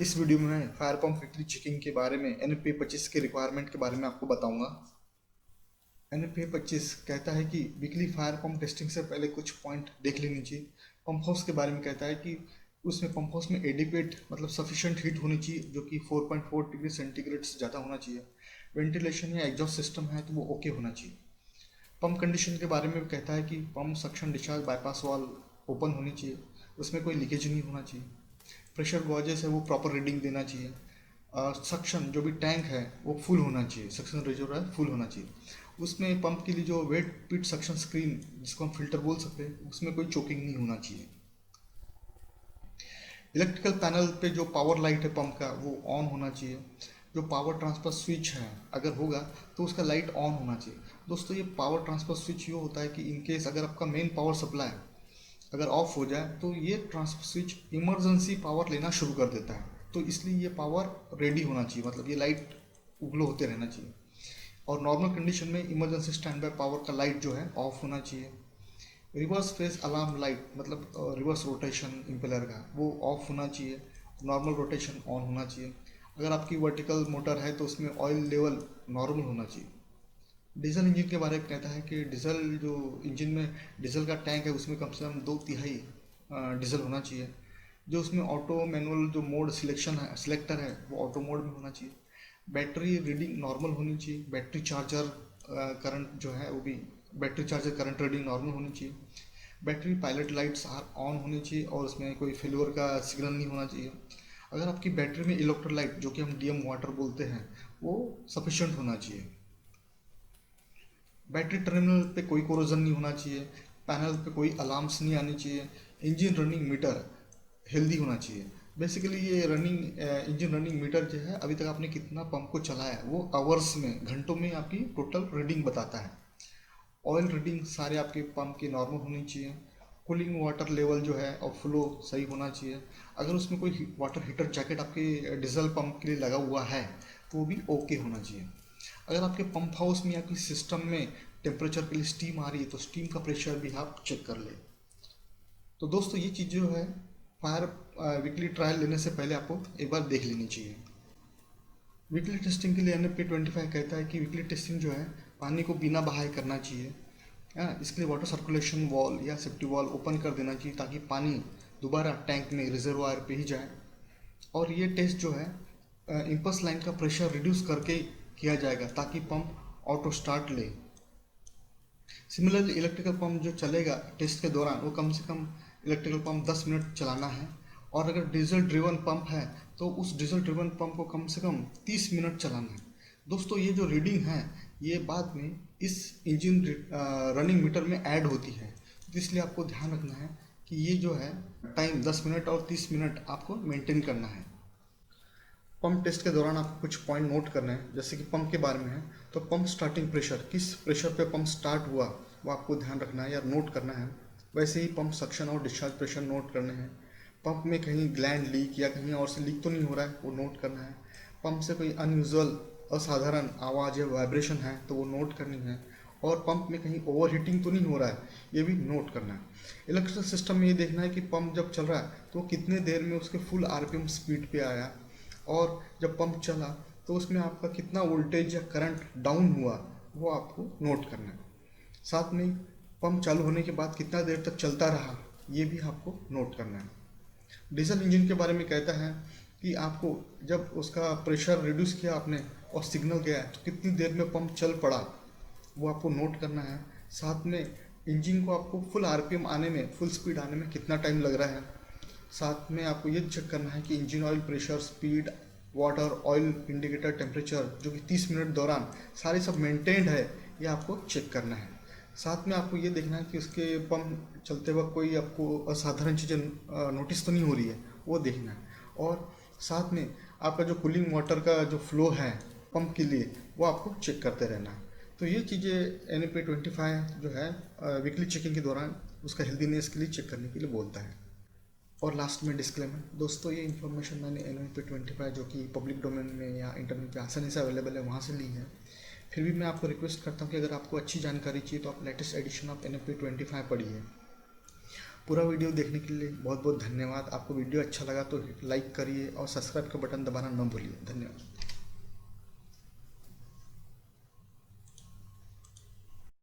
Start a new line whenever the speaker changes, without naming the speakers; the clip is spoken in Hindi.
इस वीडियो में मैं फायर पंप वीकली चेकिंग के बारे में एनएफपी 25 के रिक्वायरमेंट के बारे में आपको बताऊंगा। एनएफपी 25 कहता है कि वीकली फायर पंप टेस्टिंग से पहले कुछ पॉइंट देख लेनी चाहिए। पंप हाउस के बारे में कहता है कि उसमें पंप हाउस में एडिक्वेट मतलब सफिशिएंट हीट होनी चाहिए, जो कि 4.4 डिग्री सेंटीग्रेड से ज़्यादा होना चाहिए। वेंटिलेशन या एग्जॉस्ट सिस्टम है तो वो ओके होना चाहिए। पंप कंडीशन के बारे में कहता है कि पंप सक्शन डिस्चार्ज बाईपास वाल ओपन होनी चाहिए, उसमें कोई लीकेज नहीं होना चाहिए। प्रेशर गॉजेस है वो प्रॉपर रीडिंग देना चाहिए। सक्शन जो भी टैंक है वो फुल होना चाहिए, सक्शन रिजर्व है फुल होना चाहिए। उसमें पंप के लिए जो वेट पिट सक्शन स्क्रीन जिसको हम फिल्टर बोल सकते हैं, उसमें कोई चोकिंग नहीं होना चाहिए। इलेक्ट्रिकल पैनल पे जो पावर लाइट है पंप का वो ऑन होना चाहिए। जो पावर ट्रांसफर स्विच है अगर होगा तो उसका लाइट ऑन होना चाहिए। दोस्तों ये पावर ट्रांसफर स्विच ये होता है कि इन केस अगर आपका मेन पावर सप्लाई अगर ऑफ हो जाए तो ये ट्रांसफर स्विच इमरजेंसी पावर लेना शुरू कर देता है, तो इसलिए ये पावर रेडी होना चाहिए, मतलब ये लाइट उग्लो होते रहना चाहिए। और नॉर्मल कंडीशन में इमरजेंसी स्टैंड बाय पावर का लाइट जो है ऑफ होना चाहिए। रिवर्स फेस अलार्म लाइट मतलब रिवर्स रोटेशन इम्पेलर का वो ऑफ होना चाहिए, नॉर्मल रोटेशन ऑन होना चाहिए। अगर आपकी वर्टिकल मोटर है तो उसमें ऑयल लेवल नॉर्मल होना चाहिए। डीजल इंजन के बारे में कहता है कि डीजल जो इंजन में डीजल का टैंक है उसमें कम से कम 2/3 डीजल होना चाहिए। जो उसमें ऑटो मैनुअल जो मोड सिलेक्शन है सिलेक्टर है वो ऑटो मोड में होना चाहिए। बैटरी रीडिंग नॉर्मल होनी चाहिए। बैटरी चार्जर करंट जो है वो भी battery charger current reading normal होनी चाहिए। बैटरी पायलट लाइट्स ऑन होनी चाहिए और उसमें कोई फेलियर का सिग्नल नहीं होना चाहिए। अगर आपकी बैटरी में इलेक्ट्रोलाइट जो कि हम डीएम वाटर बोलते हैं वो सफिशिएंट होना चाहिए। बैटरी टर्मिनल पे कोई कोरोजन नहीं होना चाहिए। पैनल पे कोई अलार्म्स नहीं आनी चाहिए। इंजन रनिंग मीटर हेल्दी होना चाहिए। बेसिकली ये इंजन रनिंग मीटर जो है अभी तक आपने कितना पंप को चलाया है वो आवर्स में घंटों में आपकी टोटल रीडिंग बताता है। ऑयल रीडिंग सारे आपके पंप की नॉर्मल होनी चाहिए। कूलिंग वाटर लेवल जो है और फ्लो सही होना चाहिए। अगर उसमें कोई वाटर हीटर जैकेट आपके डीजल पंप के लिए लगा हुआ है तो वो भी ओके होना चाहिए। अगर आपके पंप हाउस में या किसी सिस्टम में टेम्परेचर के लिए स्टीम आ रही है तो स्टीम का प्रेशर भी आप चेक कर लें। तो दोस्तों ये चीज़ जो है फायर वीकली ट्रायल लेने से पहले आपको एक बार देख लेनी चाहिए। वीकली टेस्टिंग के लिए एनएफपी 25 कहता है कि वीकली टेस्टिंग जो है पानी को बिना बहाए करना चाहिए। हाँ, इसके लिए वाटर सर्कुलेशन वॉल या सेफ्टी वॉल ओपन कर देना चाहिए ताकि पानी दोबारा टैंक में रिजर्वायर पे ही जाए। और ये टेस्ट जो है इम्पल्स लाइन का प्रेशर रिड्यूस करके किया जाएगा ताकि पंप ऑटो स्टार्ट ले। सिमिलरली इलेक्ट्रिकल पंप जो चलेगा टेस्ट के दौरान वो कम से कम इलेक्ट्रिकल पंप 10 मिनट चलाना है। और अगर डीजल ड्रिवन पंप है तो उस डीजल ड्रिवन पंप को कम से कम 30 मिनट चलाना है। दोस्तों ये जो रीडिंग है ये बाद में इस इंजन रनिंग मीटर में ऐड होती है, तो इसलिए आपको ध्यान रखना है कि ये जो है टाइम 10 मिनट और 30 मिनट आपको मेंटेन करना है। पंप टेस्ट के दौरान आपको कुछ पॉइंट नोट करने हैं, जैसे कि पंप के बारे में है तो पंप स्टार्टिंग प्रेशर किस प्रेशर पे पंप स्टार्ट हुआ वो आपको ध्यान रखना है या नोट करना है। वैसे ही पंप सक्शन और डिस्चार्ज प्रेशर नोट करने हैं। पंप में कहीं ग्लैंड लीक या कहीं और से लीक तो नहीं हो रहा है वो नोट करना है। पंप से कोई अनयूजुअल असाधारण आवाज़ या वाइब्रेशन है तो वो नोट करनी है। और पंप में कहीं ओवर हीटिंग तो नहीं हो रहा है ये भी नोट करना है। इलेक्ट्रिकल सिस्टम में ये देखना है कि पंप जब चल रहा है तो कितने देर में उसके फुल आरपीएम स्पीड पे आया, और जब पंप चला तो उसमें आपका कितना वोल्टेज या करंट डाउन हुआ वो आपको नोट करना है। साथ में पंप चालू होने के बाद कितना देर तक चलता रहा ये भी आपको नोट करना है। डीजल इंजन के बारे में कहता है कि आपको जब उसका प्रेशर रिड्यूस किया आपने और सिग्नल गया तो कितनी देर में पंप चल पड़ा वो आपको नोट करना है। साथ में इंजन को आपको फुल आरपीएम आने में फुल स्पीड आने में कितना टाइम लग रहा है। साथ में आपको ये चेक करना है कि engine oil pressure speed water oil indicator temperature जो कि 30 मिनट दौरान सारे सब मेंटेन्ड है ये आपको चेक करना है। साथ में आपको ये देखना है कि उसके पंप चलते वक्त कोई आपको असाधारण चीज़ें नोटिस तो नहीं हो रही है वो देखना है। और साथ में आपका जो कूलिंग वाटर का जो फ्लो है पंप के लिए वो आपको चेक करते रहना है। तो ये चीज़ें एन 25 जो है वीकली चेकिंग के दौरान उसका हेल्दीनेस के लिए चेक करने के लिए बोलता है। और लास्ट में डिस्क्लेमर, दोस्तों ये इन्फॉर्मेशन मैंने एन पे 25 जो कि पब्लिक डोमेन में या इंटरनेट पे आसानी से अवेलेबल है वहाँ से ली है। फिर भी मैं आपको रिक्वेस्ट करता हूँ कि अगर आपको अच्छी जानकारी चाहिए तो आप लेटेस्ट एडिशन ऑफ एन पे 25 पढ़िए। पूरा वीडियो देखने के लिए बहुत बहुत धन्यवाद। आपको वीडियो अच्छा लगा तो लाइक करिए और सब्सक्राइब का बटन दबाना न भूलिए। धन्यवाद।